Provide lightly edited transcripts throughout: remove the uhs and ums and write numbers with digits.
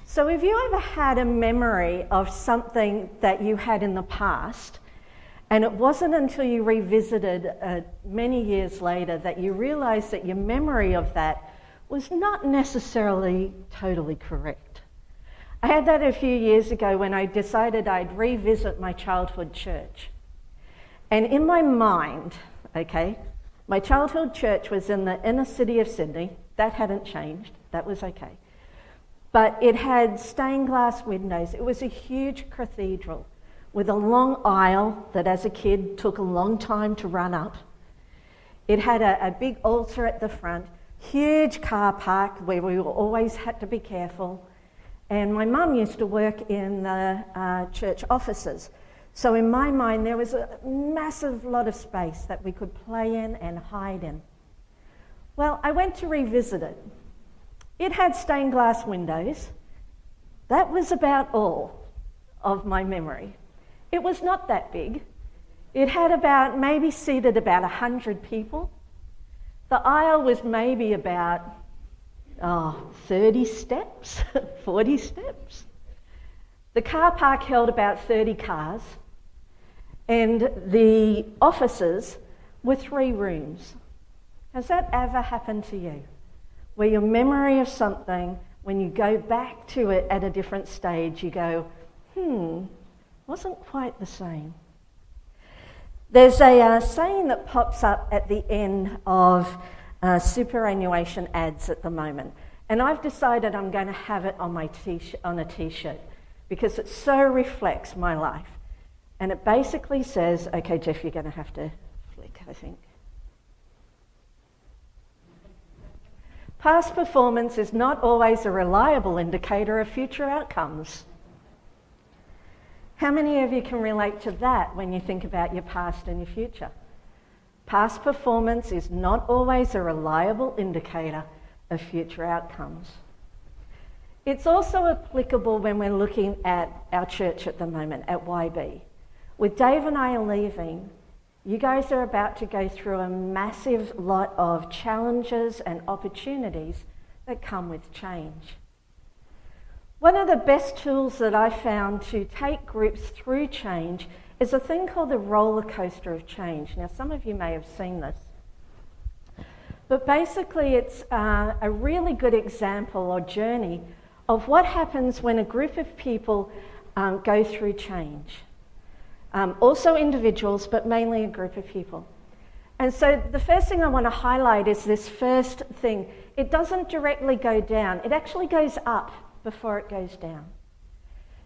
So have you ever had a memory of something that you had in the past, and it wasn't until you revisited many years later that you realised that your memory of that was not necessarily totally correct? I had that a few years ago when I decided I'd revisit my childhood church. And in my mind, my childhood church was in the inner city of Sydney. That hadn't changed. That was okay. But it had stained glass windows. It was a huge cathedral with a long aisle that as a kid took a long time to run up. It had a big altar at the front, huge car park where we always had to be careful. And my mum used to work in the church offices. So in my mind, there was a massive lot of space that we could play in and hide in. Well, I went to revisit it. It had stained glass windows. That was about all of my memory. It was not that big. It had maybe seated about 100 people. The aisle was maybe about 30 steps, 40 steps. The car park held about 30 cars, and the offices were 3 rooms. Has that ever happened to you? Where your memory of something, when you go back to it at a different stage, you go, wasn't quite the same. There's a saying that pops up at the end of superannuation ads at the moment, and I've decided I'm going to have it on my on a t-shirt because it so reflects my life. And it basically says, okay, Jeff, you're going to have to flick, I think. Past performance is not always a reliable indicator of future outcomes. How many of you can relate to that when you think about your past and your future? Past performance is not always a reliable indicator of future outcomes. It's also applicable when we're looking at our church at the moment, at YB. With Dave and I leaving, you guys are about to go through a massive lot of challenges and opportunities that come with change. One of the best tools that I found to take groups through change is a thing called the roller coaster of change. Now, some of you may have seen this. But basically, it's a really good example or journey of what happens when a group of people go through change. Also individuals, but mainly a group of people. And so the first thing I want to highlight is this first thing. It doesn't directly go down. It actually goes up before it goes down.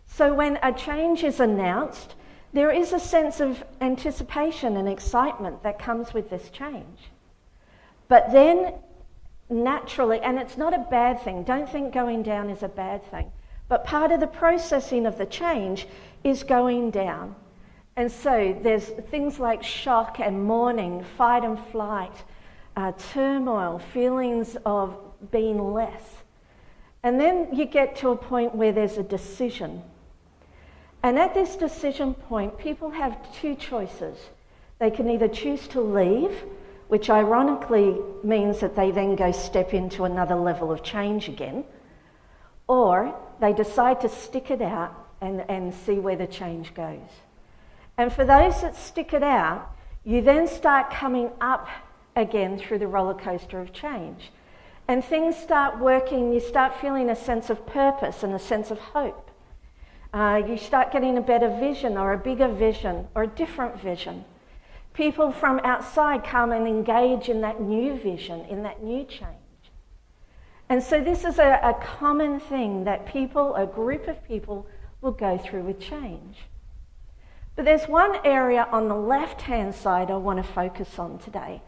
So when a change is announced, there is a sense of anticipation and excitement that comes with this change. But then naturally, and it's not a bad thing, don't think going down is a bad thing, but part of the processing of the change is going down. And so there's things like shock and mourning, fight and flight, turmoil, feelings of being less. And then you get to a point where there's a decision. And at this decision point, people have 2 choices. They can either choose to leave, which ironically means that they then go step into another level of change again, or they decide to stick it out and see where the change goes. And for those that stick it out, you then start coming up again through the roller coaster of change. And things start working, you start feeling a sense of purpose and a sense of hope. You start getting a better vision or a bigger vision or a different vision. People from outside come and engage in that new vision, in that new change. And so this is a common thing that people, a group of people, will go through with change. But there's one area on the left-hand side I want to focus on today,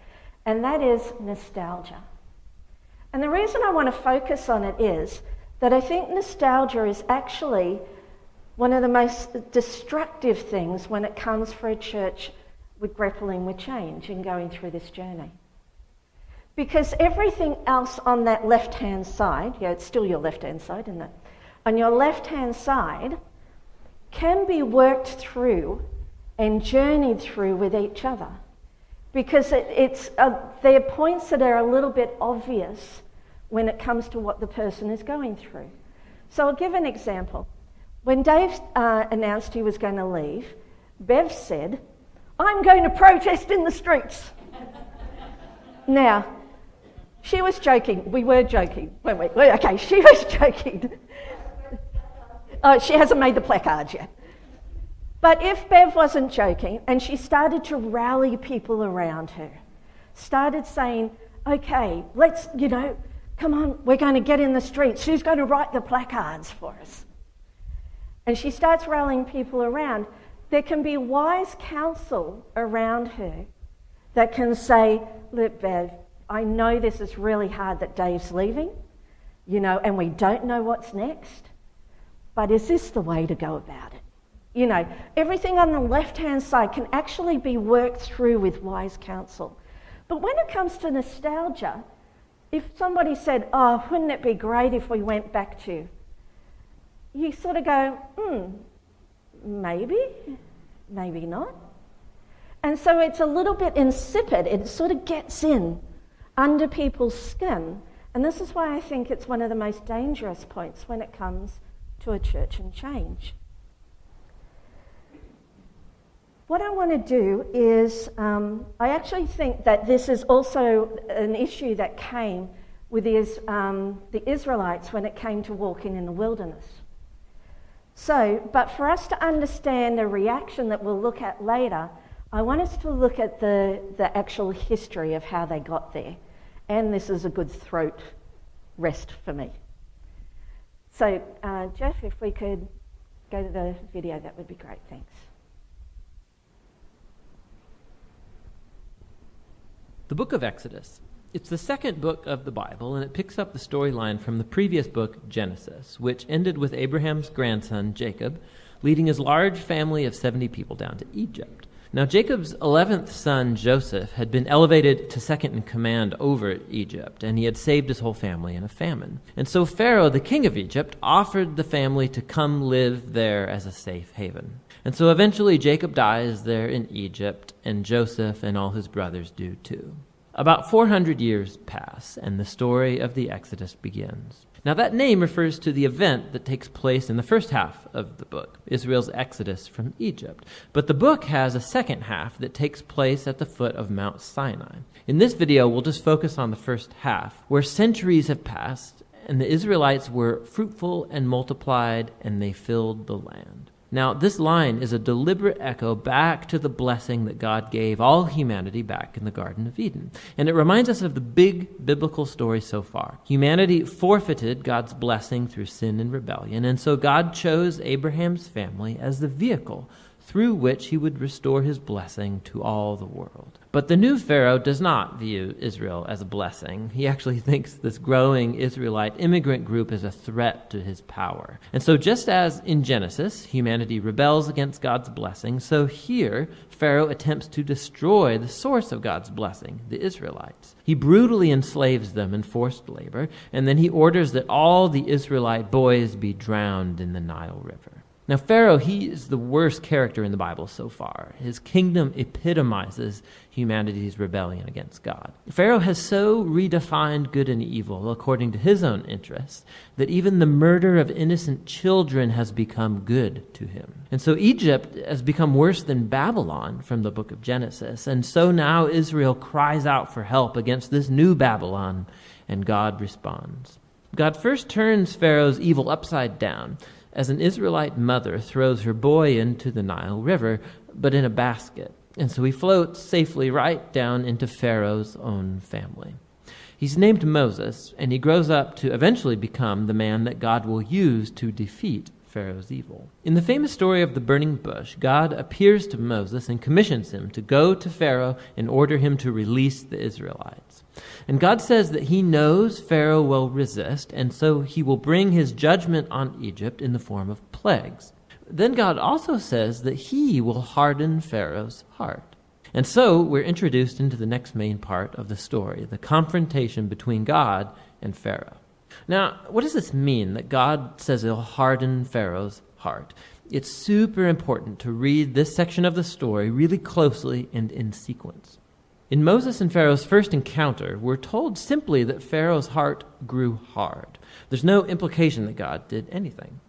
and that is nostalgia. And the reason I want to focus on it is that I think nostalgia is actually one of the most destructive things when it comes for a church with grappling with change and going through this journey. Because everything else on that left-hand side, it's still your left-hand side, isn't it? On your left-hand side can be worked through and journeyed through with each other. Because there are points that are a little bit obvious when it comes to what the person is going through. So I'll give an example. When Dave announced he was going to leave, Bev said, "I'm going to protest in the streets." Now, she was joking. We were joking, weren't we? Okay, she was joking. She hasn't made the placards yet. But if Bev wasn't joking and she started to rally people around her, started saying, "Okay, let's, come on, we're going to get in the streets. Who's going to write the placards for us?" And she starts rallying people around. There can be wise counsel around her that can say, "Look, Bev, I know this is really hard that Dave's leaving, and we don't know what's next, but is this the way to go about it?" Everything on the left-hand side can actually be worked through with wise counsel. But when it comes to nostalgia, if somebody said, "Oh, wouldn't it be great if we went back to," you sort of go, maybe not. And so it's a little bit insipid. It sort of gets in under people's skin. And this is why I think it's one of the most dangerous points when it comes to a church and change. What I want to do is, I actually think that this is also an issue that came with the Israelites when it came to walking in the wilderness. But for us to understand the reaction that we'll look at later, I want us to look at the actual history of how they got there. And this is a good throat rest for me. So, Jeff, if we could go to the video, that would be great. Thanks. The book of Exodus. It's the second book of the Bible, and it picks up the storyline from the previous book, Genesis, which ended with Abraham's grandson, Jacob, leading his large family of 70 people down to Egypt. Now, Jacob's 11th son, Joseph, had been elevated to second in command over Egypt, and he had saved his whole family in a famine. And so Pharaoh, the king of Egypt, offered the family to come live there as a safe haven. And so eventually Jacob dies there in Egypt, and Joseph and all his brothers do too. About 400 years pass, and the story of the Exodus begins. Now that name refers to the event that takes place in the first half of the book, Israel's exodus from Egypt. But the book has a second half that takes place at the foot of Mount Sinai. In this video, we'll just focus on the first half, where centuries have passed, and the Israelites were fruitful and multiplied, and they filled the land. Now, this line is a deliberate echo back to the blessing that God gave all humanity back in the Garden of Eden. And it reminds us of the big biblical story so far. Humanity forfeited God's blessing through sin and rebellion, and so God chose Abraham's family as the vehicle through which he would restore his blessing to all the world. But the new Pharaoh does not view Israel as a blessing. He actually thinks this growing Israelite immigrant group is a threat to his power. And so just as in Genesis, humanity rebels against God's blessing, so here Pharaoh attempts to destroy the source of God's blessing, the Israelites. He brutally enslaves them in forced labor, and then he orders that all the Israelite boys be drowned in the Nile River. Now, Pharaoh, he is the worst character in the Bible so far. His kingdom epitomizes humanity's rebellion against God. Pharaoh has so redefined good and evil according to his own interests that even the murder of innocent children has become good to him. And so Egypt has become worse than Babylon from the book of Genesis. And so now Israel cries out for help against this new Babylon, and God responds. God first turns Pharaoh's evil upside down as an Israelite mother throws her boy into the Nile River, but in a basket. And so he floats safely right down into Pharaoh's own family. He's named Moses, and he grows up to eventually become the man that God will use to defeat Pharaoh's evil. In the famous story of the burning bush, God appears to Moses and commissions him to go to Pharaoh and order him to release the Israelites. And God says that he knows Pharaoh will resist, and so he will bring his judgment on Egypt in the form of plagues. Then God also says that he will harden Pharaoh's heart. And so we're introduced into the next main part of the story, the confrontation between God and Pharaoh. Now, what does this mean that God says he'll harden Pharaoh's heart? It's super important to read this section of the story really closely and in sequence. In Moses and Pharaoh's first encounter, we're told simply that Pharaoh's heart grew hard. There's no implication that God did anything.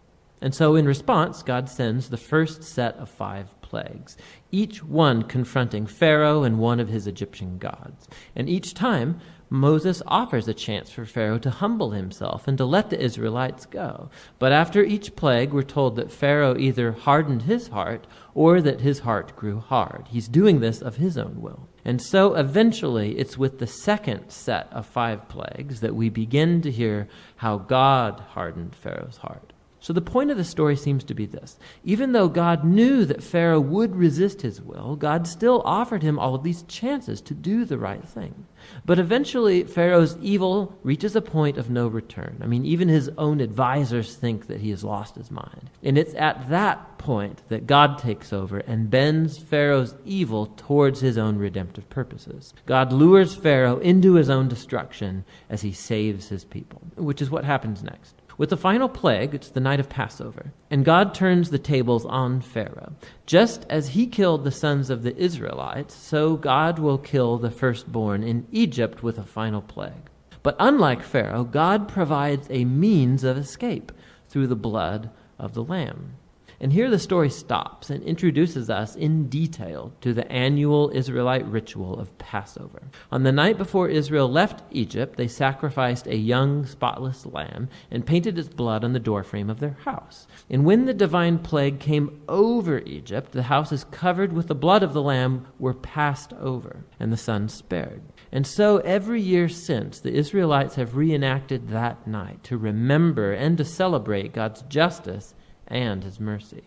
And so in response, God sends the first set of 5 plagues, each one confronting Pharaoh and one of his Egyptian gods. And each time, Moses offers a chance for Pharaoh to humble himself and to let the Israelites go. But after each plague, we're told that Pharaoh either hardened his heart or that his heart grew hard. He's doing this of his own will. And so eventually, it's with the second set of 5 plagues that we begin to hear how God hardened Pharaoh's heart. So the point of the story seems to be this. Even though God knew that Pharaoh would resist his will, God still offered him all of these chances to do the right thing. But eventually, Pharaoh's evil reaches a point of no return. I mean, even his own advisors think that he has lost his mind. And it's at that point that God takes over and bends Pharaoh's evil towards his own redemptive purposes. God lures Pharaoh into his own destruction as he saves his people, which is what happens next. With the final plague, it's the night of Passover, and God turns the tables on Pharaoh. Just as he killed the sons of the Israelites, so God will kill the firstborn in Egypt with a final plague. But unlike Pharaoh, God provides a means of escape through the blood of the Lamb. And here the story stops and introduces us in detail to the annual Israelite ritual of Passover. On the night before Israel left Egypt, they sacrificed a young, spotless lamb and painted its blood on the doorframe of their house. And when the divine plague came over Egypt, the houses covered with the blood of the lamb were passed over, and the sun spared. And so every year since, the Israelites have reenacted that night to remember and to celebrate God's justice and his mercy.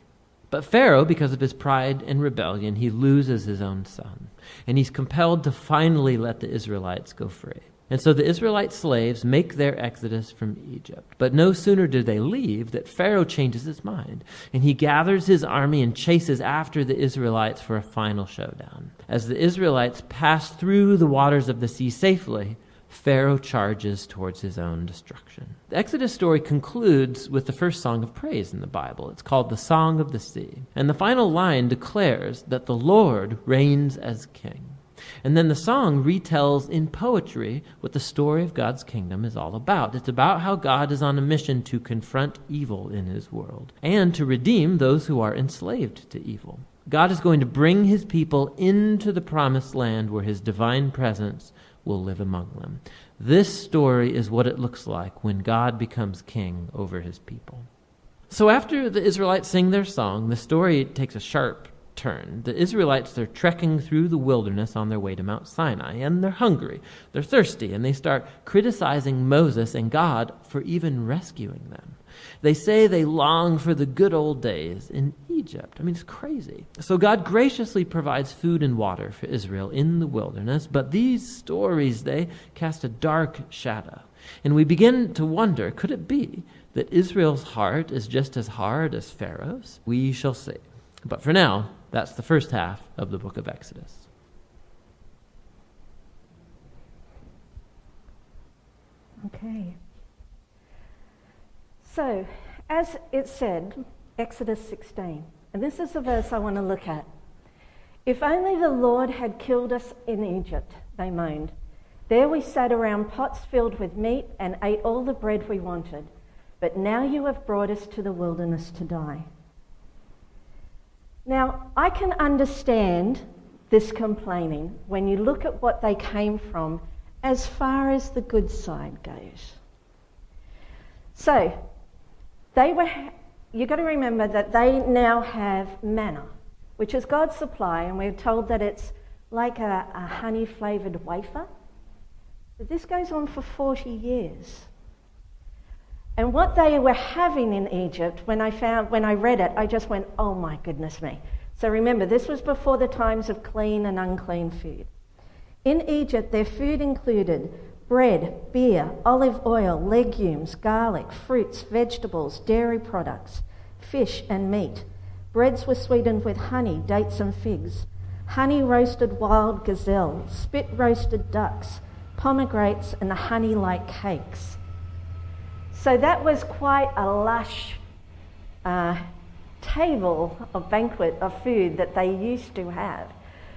But Pharaoh, because of his pride and rebellion, he loses his own son, and he's compelled to finally let the Israelites go free. And so the Israelite slaves make their exodus from Egypt. But no sooner do they leave that Pharaoh changes his mind, and he gathers his army and chases after the Israelites for a final showdown. As the Israelites pass through the waters of the sea safely, Pharaoh charges towards his own destruction. The Exodus story concludes with the first song of praise in the Bible. It's called the Song of the Sea. And the final line declares that the Lord reigns as king. And then the song retells in poetry what the story of God's kingdom is all about. It's about how God is on a mission to confront evil in his world and to redeem those who are enslaved to evil. God is going to bring his people into the promised land where his divine presence will live among them. This story is what it looks like when God becomes king over his people. So after the Israelites sing their song, the story takes a sharp turn. The Israelites, they're trekking through the wilderness on their way to Mount Sinai, and they're hungry, they're thirsty, and they start criticizing Moses and God for even rescuing them. They say they long for the good old days in Egypt. I mean, it's crazy. So God graciously provides food and water for Israel in the wilderness, but these stories, they cast a dark shadow. And we begin to wonder, could it be that Israel's heart is just as hard as Pharaoh's? We shall see. But for now, that's the first half of the book of Exodus. Okay. So, as it said, Exodus 16, and this is the verse I want to look at. If only the Lord had killed us in Egypt, they moaned. There we sat around pots filled with meat and ate all the bread we wanted. But now you have brought us to the wilderness to die. Now, I can understand this complaining when you look at what they came from as far as the good side goes. So, you've got to remember that they now have manna, which is God's supply, and we're told that it's like a honey-flavoured wafer. But this goes on for 40 years. And what they were having in Egypt, when I read it, I just went, oh my goodness me. So remember, this was before the times of clean and unclean food. In Egypt, their food included bread, beer, olive oil, legumes, garlic, fruits, vegetables, dairy products, fish and meat. Breads were sweetened with honey, dates and figs, honey roasted wild gazelle, spit roasted ducks, pomegranates and honey-like cakes. So that was quite a lush table of banquet of food that they used to have.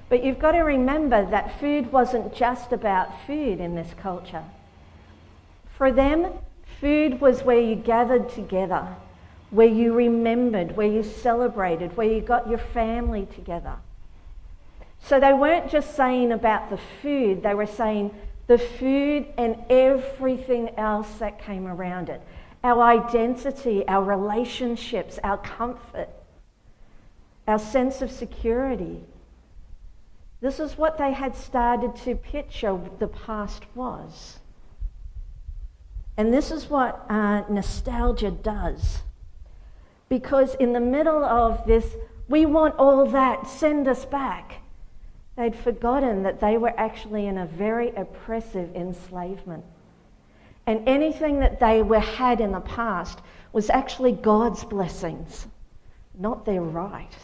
But you've got to remember that food wasn't just about food in this culture. For them, Food was where you gathered together, where you remembered, where you celebrated, where you got your family together. So they weren't just saying about the food, they were saying the food and everything else that came around it. Our identity, our relationships, our comfort, our sense of security. This is what they had started to picture the past was. And this is what nostalgia does. Because in the middle of this, we want all that, send us back. They'd forgotten that they were actually in a very oppressive enslavement. And anything that they had in the past was actually God's blessings, not their right.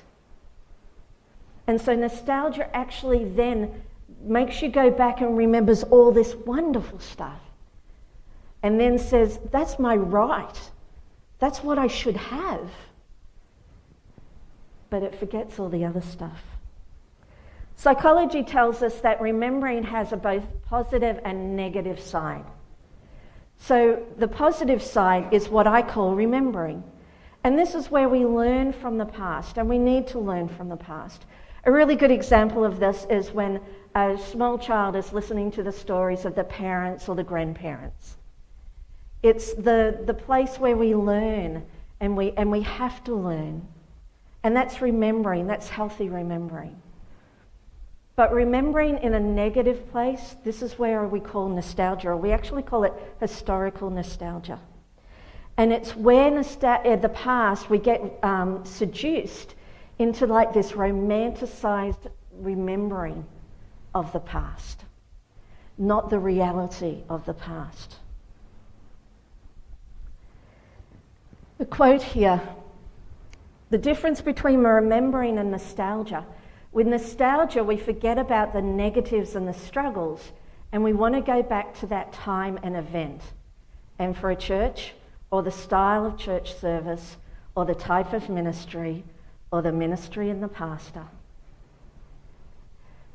And so nostalgia actually then makes you go back and remembers all this wonderful stuff. And then says, that's my right. That's what I should have. But it forgets all the other stuff. Psychology tells us that remembering has a both positive and negative side. So the positive side is what I call remembering. And this is where we learn from the past, and we need to learn from the past. A really good example of this is when a small child is listening to the stories of the parents or the grandparents. It's the place where we learn, and we have to learn. And that's remembering, that's healthy remembering. But remembering in a negative place, this is where we call nostalgia, or we actually call it historical nostalgia. And it's where the past, we get seduced into like this romanticized remembering of the past, not the reality of the past. The quote here, the difference between remembering and nostalgia. With nostalgia, we forget about the negatives and the struggles, and we want to go back to that time and event. And for a church, or the style of church service, or the type of ministry, or the ministry and the pastor.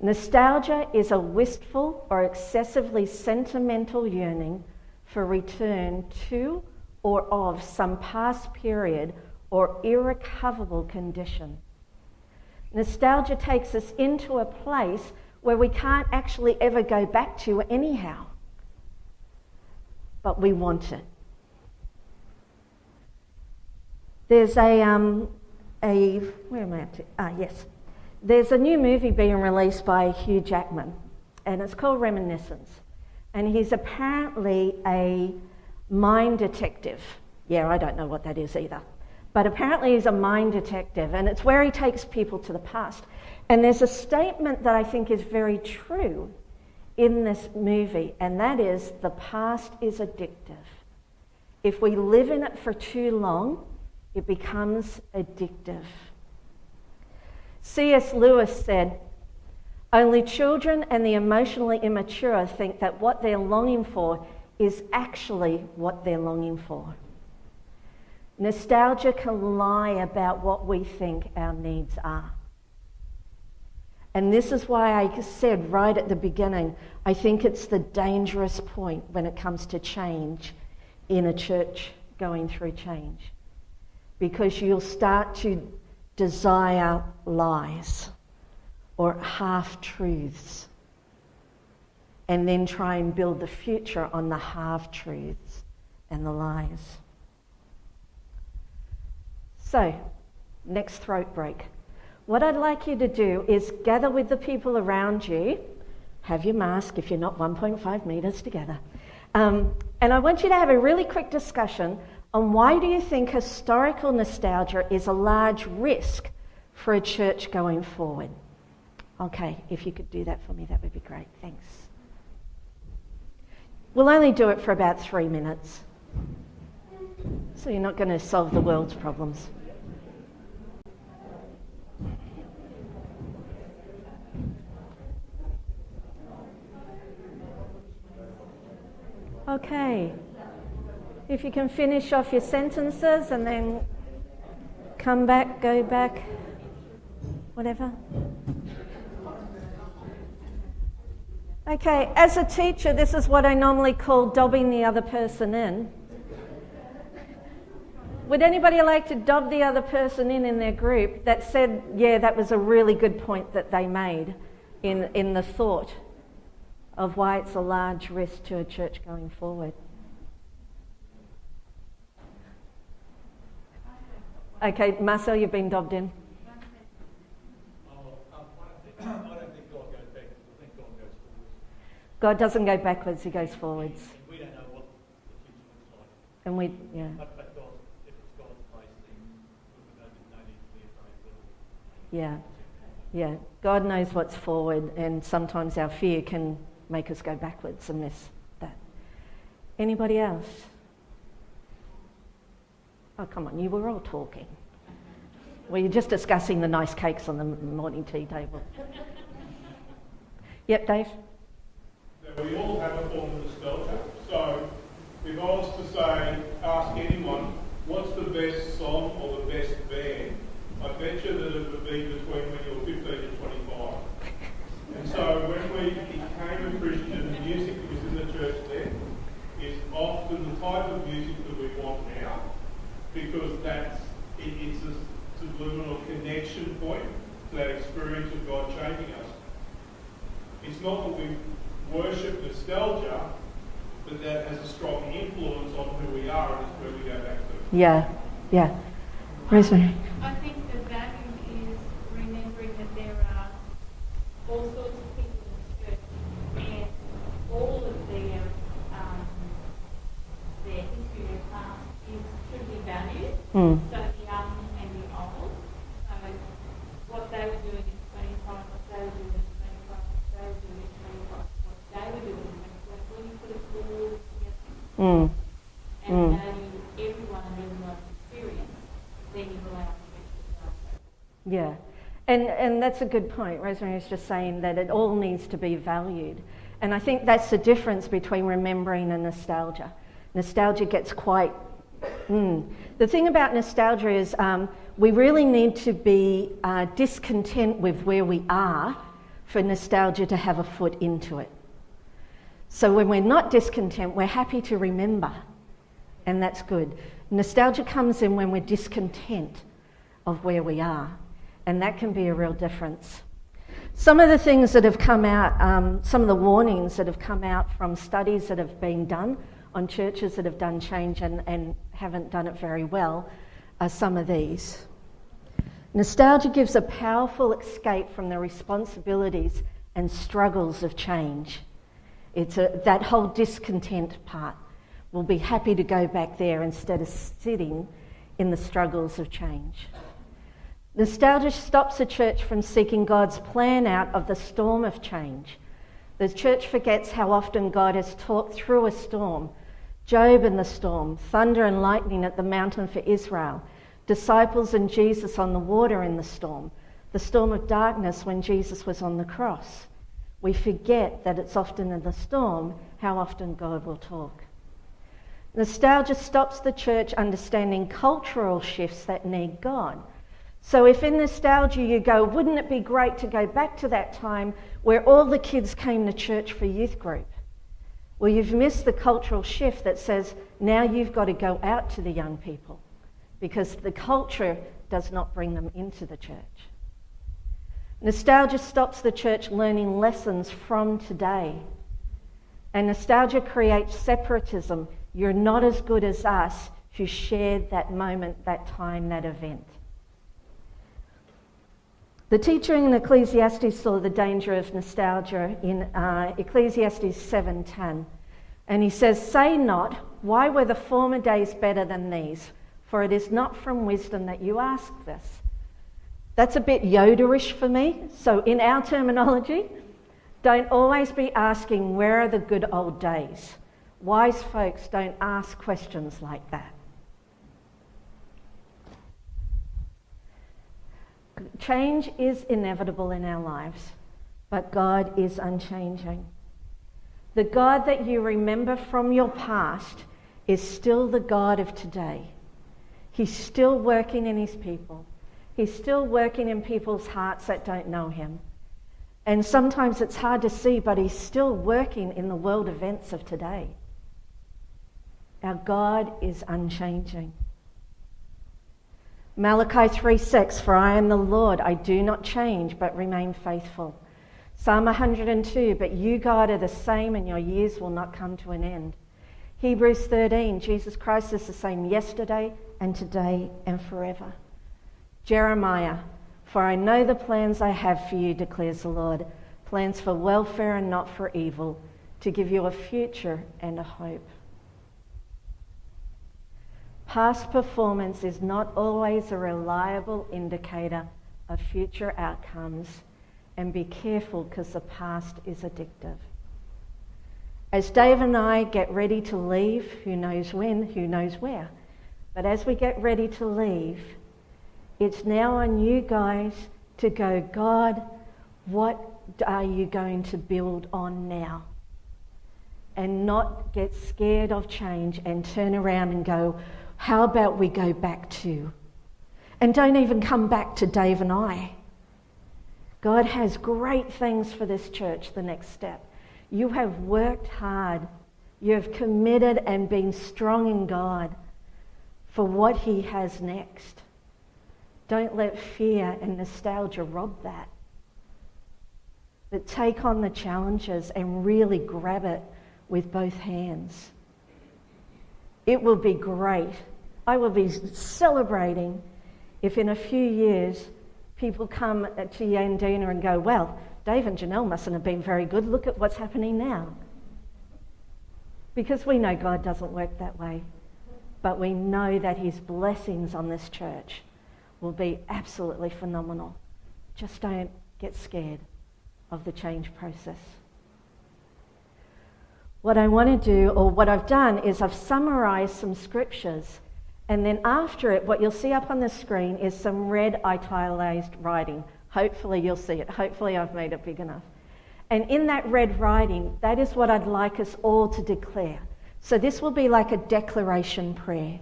Nostalgia is a wistful or excessively sentimental yearning for return to or of some past period or irrecoverable condition. Nostalgia takes us into a place where we can't actually ever go back to anyhow, but we want it. There's There's a new movie being released by Hugh Jackman, and it's called Reminiscence. And he's apparently a mind detective. Yeah, I don't know what that is either. But apparently he's a mind detective, and it's where he takes people to the past. And there's a statement that I think is very true in this movie, and that is the past is addictive. If we live in it for too long, it becomes addictive. C.S. Lewis said, "Only children and the emotionally immature think that what they're longing for is actually what they're longing for." Nostalgia can lie about what we think our needs are. And this is why I said right at the beginning, I think it's the dangerous point when it comes to change in a church going through change. Because you'll start to desire lies or half-truths and then try and build the future on the half-truths and the lies. So, next throat break. What I'd like you to do is gather with the people around you, have your mask if you're not 1.5 metres together, and I want you to have a really quick discussion on why do you think historical nostalgia is a large risk for a church going forward. Okay, if you could do that for me, that would be great. Thanks. We'll only do it for about 3 minutes, so you're not going to solve the world's problems. Okay, if you can finish off your sentences and then come back, go back, whatever. Okay, as a teacher, this is what I normally call dobbing the other person in. Would anybody like to dob the other person in their group that said, yeah, that was a really good point that they made in the thought of why it's a large risk to a church going forward? Okay, Marcel, you've been dobbed in. I don't think God goes backwards. I think God goes forwards. God doesn't go backwards, he goes forwards. And we don't know what the future looks like. And we, yeah. But God, if it's God's place, then no need to be afraid. Yeah. Yeah. God knows what's forward, and sometimes our fear can make us go backwards and miss that. Anybody else? Oh, come on, you were all talking. Well, you're just discussing the nice cakes on the morning tea table. Yep, Dave? So we all have a form of nostalgia. So if I was to say, ask anyone, what's the best song or the best band, I bet you that it would be between when you were 15 and 25. And so when we became a Christian, the music that was in the church then is often the type of music that we want now, because it's a subliminal connection point to that experience of God changing us. It's not that we worship nostalgia, but that has a strong influence on who we are and is where we go back to. Yeah, yeah. Rosemary? I think the value is remembering that there are all sorts of people in the church, and all of their history, their past should be valued. Mm. So the young and the old. So what they were doing in 25, what they were doing in 25, what they were doing in 25, what they were doing in 25. When you put it all together and value everyone and everyone's experience, then you allow the church to grow. Yeah. And that's a good point. Rosemary was just saying that it all needs to be valued. And I think that's the difference between remembering and nostalgia. Nostalgia gets quite... The thing about nostalgia is we really need to be discontent with where we are for nostalgia to have a foot into it. So when we're not discontent, we're happy to remember, and that's good. Nostalgia comes in when we're discontent of where we are, and that can be a real difference. Some of the things that have come out, some of the warnings that have come out from studies that have been done on churches that have done change and haven't done it very well are some of these. Nostalgia gives a powerful escape from the responsibilities and struggles of change. It's that whole discontent part. We'll be happy to go back there instead of sitting in the struggles of change. Nostalgia stops the church from seeking God's plan out of the storm of change. The church forgets how often God has talked through a storm. Job in the storm, thunder and lightning at the mountain for Israel, disciples and Jesus on the water in the storm of darkness when Jesus was on the cross. We forget that it's often in the storm how often God will talk. Nostalgia stops the church understanding cultural shifts that need God. So if in nostalgia you go, wouldn't it be great to go back to that time where all the kids came to church for youth group? Well, you've missed the cultural shift that says now you've got to go out to the young people because the culture does not bring them into the church. Nostalgia stops the church learning lessons from today. And nostalgia creates separatism. You're not as good as us who shared that moment, that time, that event. The teacher in Ecclesiastes saw the danger of nostalgia in Ecclesiastes 7:10. And he says, "Say not, why were the former days better than these? For it is not from wisdom that you ask this." That's a bit Yoda-ish for me. So in our terminology, don't always be asking, where are the good old days? Wise folks don't ask questions like that. Change is inevitable in our lives, but God is unchanging. The God that you remember from your past is still the God of today. He's still working in his people. He's still working in people's hearts that don't know him. And sometimes it's hard to see, but he's still working in the world events of today. Our God is unchanging. Malachi 3:6, for I am the Lord, I do not change but remain faithful. Psalm 102, but you, God, are the same and your years will not come to an end. Hebrews 13, Jesus Christ is the same yesterday and today and forever. Jeremiah, for I know the plans I have for you, declares the Lord, plans for welfare and not for evil, to give you a future and a hope. Past performance is not always a reliable indicator of future outcomes, and be careful because the past is addictive. As Dave and I get ready to leave, who knows when, who knows where, but as we get ready to leave, it's now on you guys to go, God, what are you going to build on now? And not get scared of change and turn around and go, how about we go back to? And don't even come back to Dave and I. God has great things for this church, the next step. You have worked hard. You have committed and been strong in God for what he has next. Don't let fear and nostalgia rob that. But take on the challenges and really grab it with both hands. It will be great. I will be celebrating if in a few years people come to Yandina and go, well, Dave and Janelle mustn't have been very good. Look at what's happening now. Because we know God doesn't work that way. But we know that his blessings on this church will be absolutely phenomenal. Just don't get scared of the change process. What I want to do, or what I've done, is I've summarised some scriptures, and then after it, what you'll see up on the screen is some red italicized writing. Hopefully you'll see it. Hopefully I've made it big enough. And in that red writing, that is what I'd like us all to declare. So this will be like a declaration prayer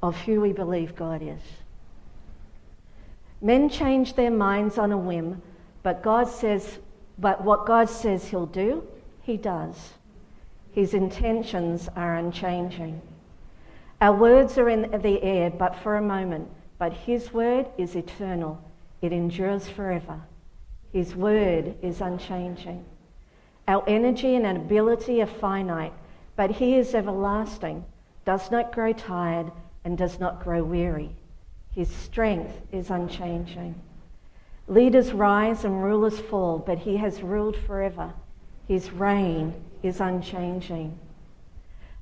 of who we believe God is. Men change their minds on a whim, but what God says he'll do, he does. His intentions are unchanging. Our words are in the air, but for a moment. But his word is eternal. It endures forever. His word is unchanging. Our energy and ability are finite, but he is everlasting, does not grow tired, and does not grow weary. His strength is unchanging. Leaders rise and rulers fall, but he has ruled forever. His reign is unchanging.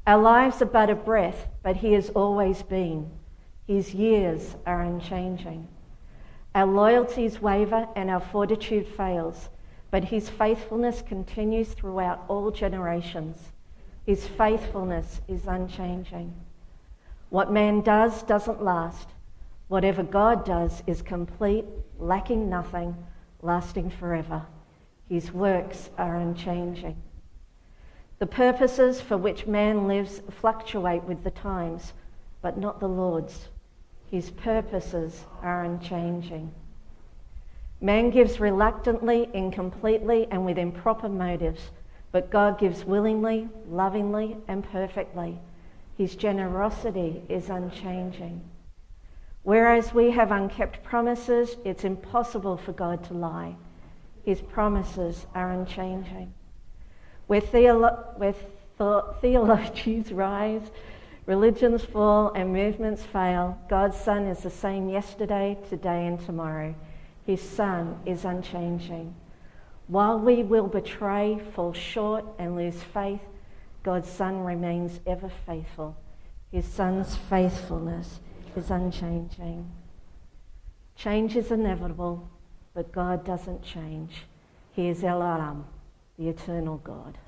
Our lives are but a breath, but he has always been. His years are unchanging. Our loyalties waver and our fortitude fails, but his faithfulness continues throughout all generations. His faithfulness is unchanging. What man does doesn't last. Whatever God does is complete, lacking nothing, lasting forever. His works are unchanging. The purposes for which man lives fluctuate with the times, but not the Lord's. His purposes are unchanging. Man gives reluctantly, incompletely, and with improper motives, but God gives willingly, lovingly, and perfectly. His generosity is unchanging. Whereas we have unkept promises, it's impossible for God to lie. His promises are unchanging. Where theologies rise, religions fall, and movements fail, God's Son is the same yesterday, today, and tomorrow. His Son is unchanging. While we will betray, fall short, and lose faith, God's Son remains ever faithful. His Son's faithfulness is unchanging. Change is inevitable, but God doesn't change. He is El Olam, the eternal God.